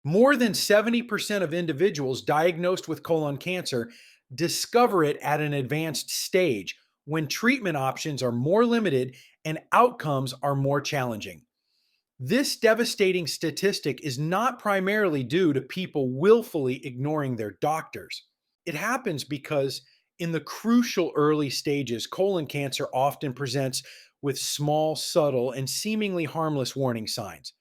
More than 70% of individuals diagnosed with colon cancer discover it at an advanced stage when treatment options are more limited and outcomes are more challenging. This devastating statistic is not primarily due to people willfully ignoring their doctors. It happens because in the crucial early stages, colon cancer often presents with small, subtle, and seemingly harmless warning signs.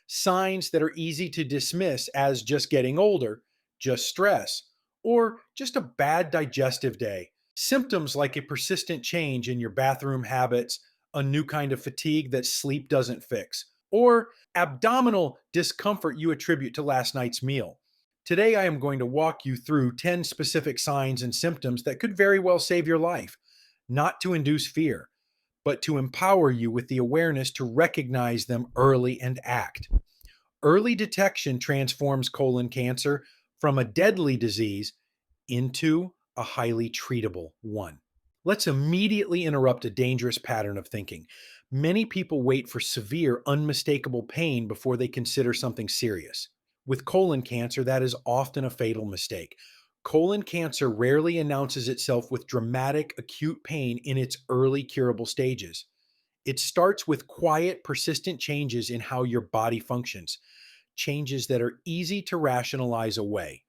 Signs that are easy to dismiss as just getting older, just stress, or just a bad digestive day. Symptoms like a persistent change in your bathroom habits, a new kind of fatigue that sleep doesn't fix, or abdominal discomfort you attribute to last night's meal. Today, I am going to walk you through 10 specific signs and symptoms that could very well save your life, not to induce fear, but to empower you with the awareness to recognize them early and act. Early detection transforms colon cancer from a deadly disease into a highly treatable one. Let's immediately interrupt a dangerous pattern of thinking. Many people wait for severe, unmistakable pain before they consider something serious. With colon cancer, that is often a fatal mistake. Colon cancer rarely announces itself with dramatic, acute pain in its early curable stages. It starts with quiet, persistent changes in how your body functions, changes that are easy to rationalize away.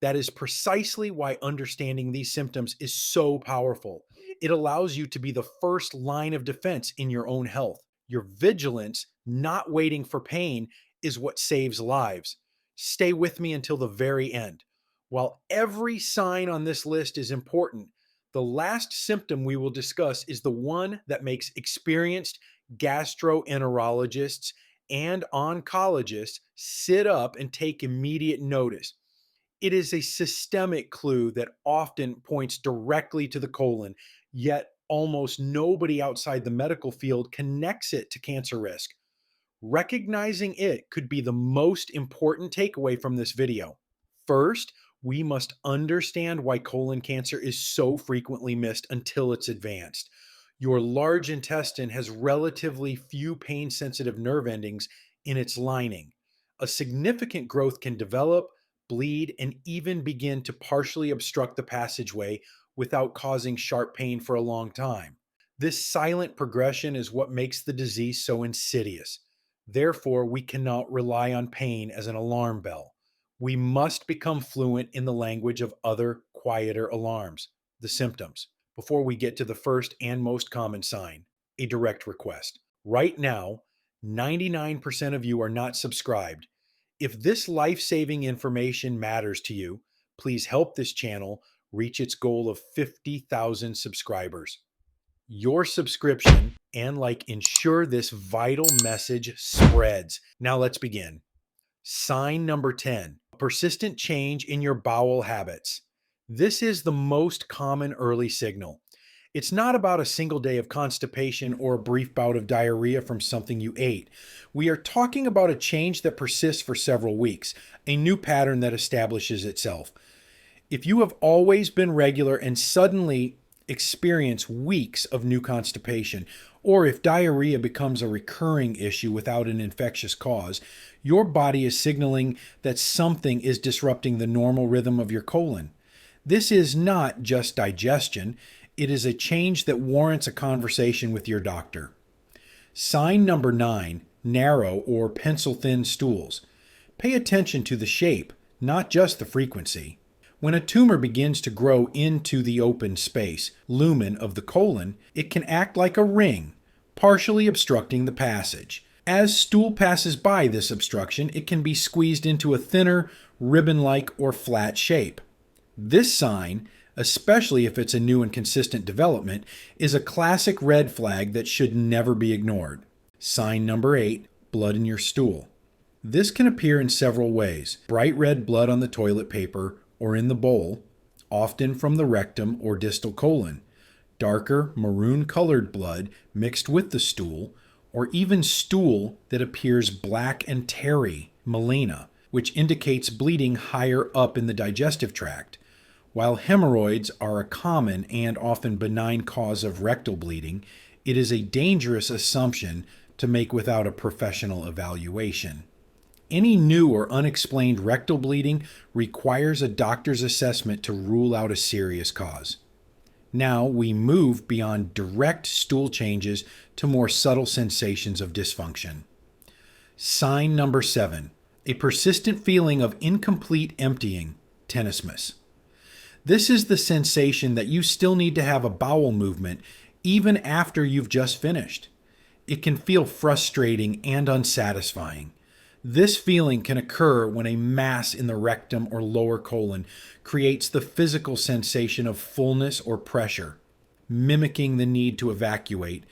That is precisely why understanding these symptoms is so powerful. It allows you to be the first line of defense in your own health. Your vigilance, not waiting for pain, is what saves lives. Stay with me until the very end. While every sign on this list is important, the last symptom we will discuss is the one that makes experienced gastroenterologists and oncologists sit up and take immediate notice. It is a systemic clue that often points directly to the colon, yet almost nobody outside the medical field connects it to cancer risk. Recognizing it could be the most important takeaway from this video. First, we must understand why colon cancer is so frequently missed until it's advanced. Your large intestine has relatively few pain sensitive nerve endings in its lining. A significant growth can develop, bleed, and even begin to partially obstruct the passageway without causing sharp pain for a long time. This silent progression is what makes the disease so insidious. Therefore, we cannot rely on pain as an alarm bell. We must become fluent in the language of other, quieter alarms, the symptoms, before we get to the first and most common sign, a direct request. Right now, 99% of you are not subscribed. If this life-saving information matters to you, please help this channel reach its goal of 50,000 subscribers. Your subscription and like ensure this vital message spreads. Now let's begin. Sign number 10, a persistent change in your bowel habits. This is the most common early signal. It's not about a single day of constipation or a brief bout of diarrhea from something you ate. We are talking about a change that persists for several weeks, a new pattern that establishes itself. If you have always been regular and suddenly experience weeks of new constipation, or if diarrhea becomes a recurring issue without an infectious cause, your body is signaling that something is disrupting the normal rhythm of your colon. This is not just digestion, it is a change that warrants a conversation with your doctor. Sign number 9, narrow or pencil-thin stools. Pay attention to the shape, not just the frequency. When a tumor begins to grow into the open space, lumen of the colon, it can act like a ring, partially obstructing the passage. As stool passes by this obstruction, it can be squeezed into a thinner, ribbon-like or flat shape. This sign, especially if it's a new and consistent development, is a classic red flag that should never be ignored. Sign number 8, blood in your stool. This can appear in several ways. Bright red blood on the toilet paper or in the bowl, often from the rectum or distal colon. Darker maroon-colored blood mixed with the stool, or even stool that appears black and tarry, melena, which indicates bleeding higher up in the digestive tract. While hemorrhoids are a common and often benign cause of rectal bleeding, it is a dangerous assumption to make without a professional evaluation. Any new or unexplained rectal bleeding requires a doctor's assessment to rule out a serious cause. Now we move beyond direct stool changes to more subtle sensations of dysfunction. Sign number 7, a persistent feeling of incomplete emptying, tenesmus. This is the sensation that you still need to have a bowel movement even after you've just finished. It can feel frustrating and unsatisfying. This feeling can occur when a mass in the rectum or lower colon creates the physical sensation of fullness or pressure, mimicking the need to evacuate,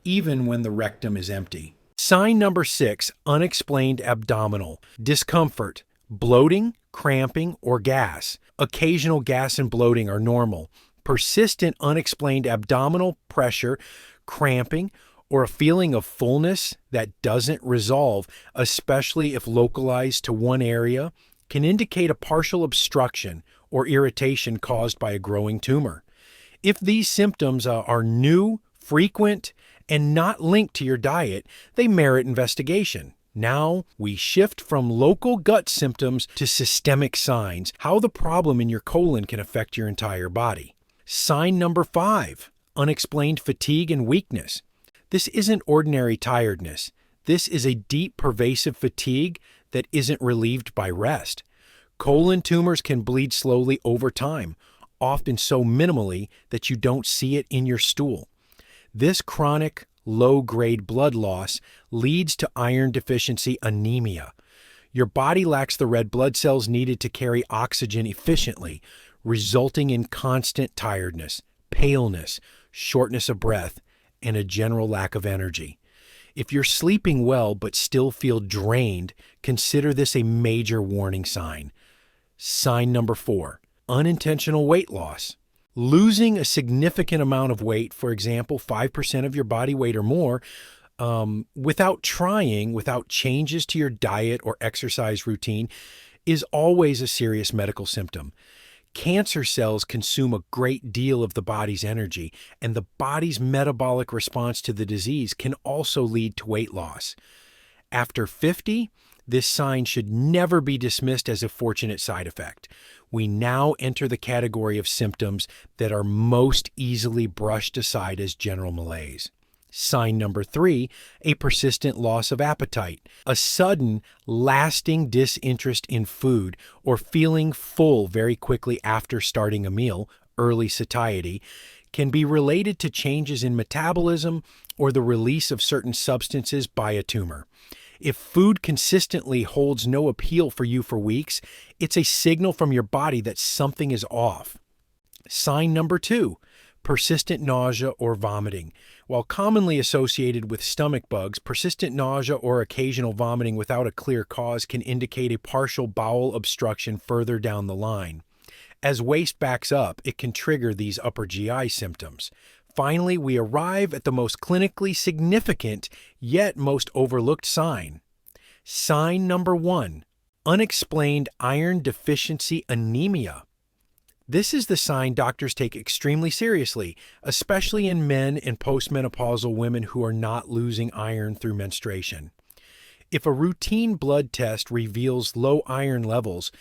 even when the rectum is empty. Sign number 6, unexplained abdominal discomfort, bloating, cramping, or gas. Occasional gas and bloating are normal. Persistent unexplained abdominal pressure, cramping, or a feeling of fullness that doesn't resolve, especially if localized to one area, can indicate a partial obstruction or irritation caused by a growing tumor. If these symptoms are new, frequent, and not linked to your diet, they merit investigation. Now we shift from local gut symptoms to systemic signs, how the problem in your colon can affect your entire body. Sign number 5, unexplained fatigue and weakness. This isn't ordinary tiredness. This is a deep, pervasive fatigue that isn't relieved by rest. Colon tumors can bleed slowly over time, often so minimally that you don't see it in your stool. This chronic, low-grade blood loss leads to iron deficiency anemia. Your body lacks the red blood cells needed to carry oxygen efficiently, resulting in constant tiredness, paleness, shortness of breath, and a general lack of energy. If you're sleeping well but still feel drained, consider this a major warning sign. Sign number 4, unintentional weight loss. Losing a significant amount of weight, for example, 5% of your body weight or more, without changes to your diet or exercise routine, is always a serious medical symptom. Cancer cells consume a great deal of the body's energy, and the body's metabolic response to the disease can also lead to weight loss. After 50, this sign should never be dismissed as a fortunate side effect. We now enter the category of symptoms that are most easily brushed aside as general malaise. Sign number 3, a persistent loss of appetite. A sudden, lasting disinterest in food or feeling full very quickly after starting a meal, early satiety, can be related to changes in metabolism or the release of certain substances by a tumor. If food consistently holds no appeal for you for weeks, it's a signal from your body that something is off. Sign number 2, persistent nausea or vomiting. While commonly associated with stomach bugs, persistent nausea or occasional vomiting without a clear cause can indicate a partial bowel obstruction further down the line. As waste backs up, it can trigger these upper GI symptoms. Finally, we arrive at the most clinically significant, yet most overlooked sign. Sign number 1, unexplained iron deficiency anemia. This is the sign doctors take extremely seriously, especially in men and postmenopausal women who are not losing iron through menstruation. If a routine blood test reveals low iron levels,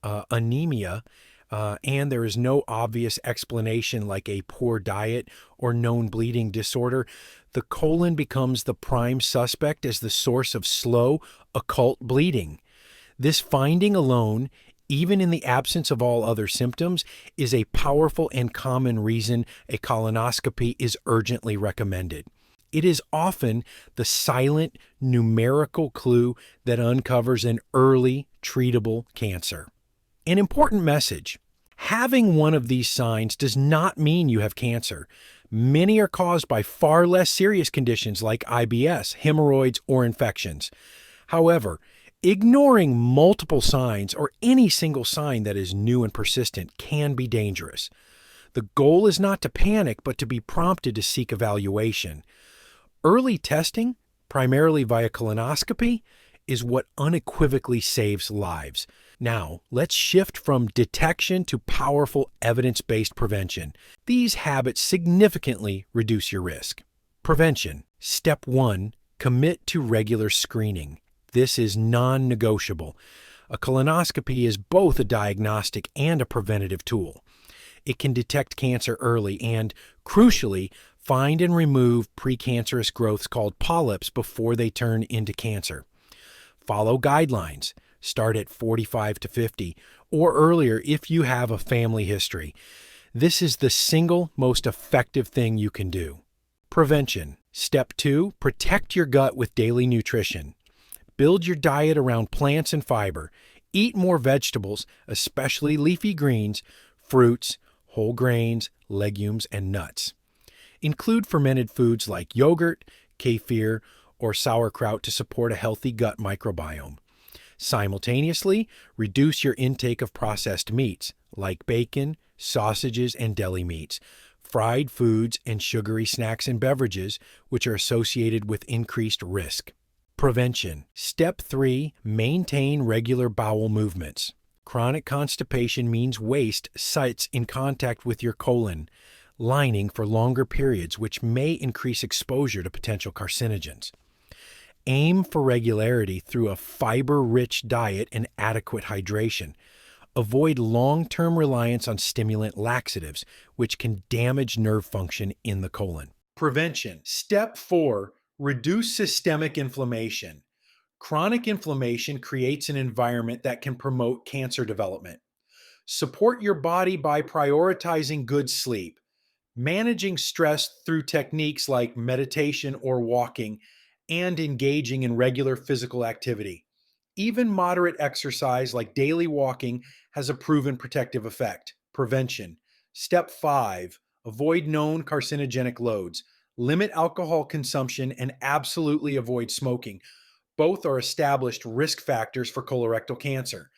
anemia, and there is no obvious explanation like a poor diet or known bleeding disorder, the colon becomes the prime suspect as the source of slow, occult bleeding. This finding alone, even in the absence of all other symptoms, is a powerful and common reason a colonoscopy is urgently recommended. It is often the silent, numerical clue that uncovers an early, treatable cancer. An important message: having one of these signs does not mean you have cancer. Many are caused by far less serious conditions like IBS, hemorrhoids, or infections. However, ignoring multiple signs or any single sign that is new and persistent can be dangerous. The goal is not to panic, but to be prompted to seek evaluation. Early testing, primarily via colonoscopy, is what unequivocally saves lives. Now, let's shift from detection to powerful evidence-based prevention. These habits significantly reduce your risk. Prevention. Step 1, commit to regular screening. This is non-negotiable. A colonoscopy is both a diagnostic and a preventative tool. It can detect cancer early and, crucially, find and remove precancerous growths called polyps before they turn into cancer. Follow guidelines. Start at 45 to 50 or earlier if you have a family history. This is the single most effective thing you can do. Prevention. Step 2, protect your gut with daily nutrition. Build your diet around plants and fiber. Eat more vegetables, especially leafy greens, fruits, whole grains, legumes, and nuts. Include fermented foods like yogurt, kefir, or sauerkraut to support a healthy gut microbiome. Simultaneously, reduce your intake of processed meats like bacon, sausages, and deli meats, fried foods, and sugary snacks and beverages, which are associated with increased risk. Prevention. Step 3, maintain regular bowel movements. Chronic constipation means waste sits in contact with your colon lining for longer periods, which may increase exposure to potential carcinogens. Aim for regularity through a fiber-rich diet and adequate hydration. Avoid long-term reliance on stimulant laxatives, which can damage nerve function in the colon. Prevention. Step 4, reduce systemic inflammation. Chronic inflammation creates an environment that can promote cancer development. Support your body by prioritizing good sleep, managing stress through techniques like meditation or walking, and engaging in regular physical activity. Even moderate exercise like daily walking has a proven protective effect. Prevention. Step 5, avoid known carcinogenic loads. Limit alcohol consumption and absolutely avoid smoking. Both are established risk factors for colorectal cancer.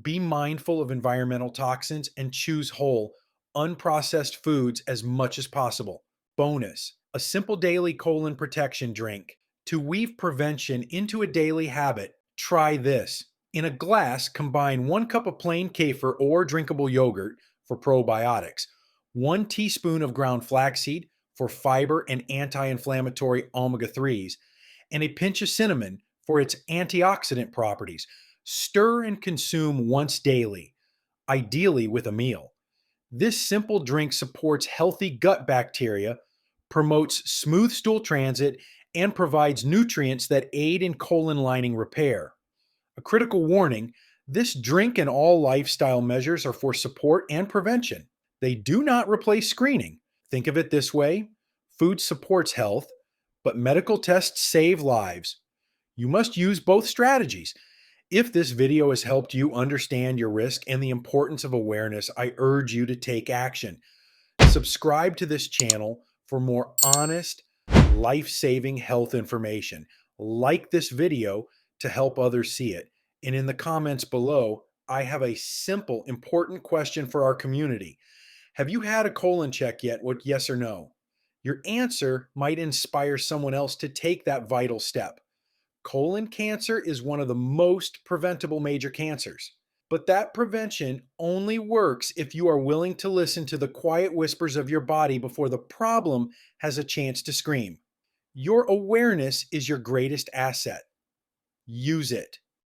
Be mindful of environmental toxins and choose whole, unprocessed foods as much as possible. Bonus, a simple daily colon protection drink. To weave prevention into a daily habit, try this. In a glass, combine 1 cup of plain kefir or drinkable yogurt for probiotics, 1 teaspoon of ground flaxseed for fiber and anti-inflammatory omega-3s, and a pinch of cinnamon for its antioxidant properties. Stir and consume once daily, ideally with a meal. This simple drink supports healthy gut bacteria, promotes smooth stool transit, and provides nutrients that aid in colon lining repair. A critical warning, this drink and all lifestyle measures are for support and prevention. They do not replace screening. Think of it this way: food supports health, but medical tests save lives. You must use both strategies. If this video has helped you understand your risk and the importance of awareness, I urge you to take action. Subscribe to this channel for more honest, life-saving health information. Like this video to help others see it. And in the comments below, I have a simple, important question for our community. Have you had a colon check yet? What, yes or no? Your answer might inspire someone else to take that vital step. Colon cancer is one of the most preventable major cancers. But that prevention only works if you are willing to listen to the quiet whispers of your body before the problem has a chance to scream. Your awareness is your greatest asset. Use it.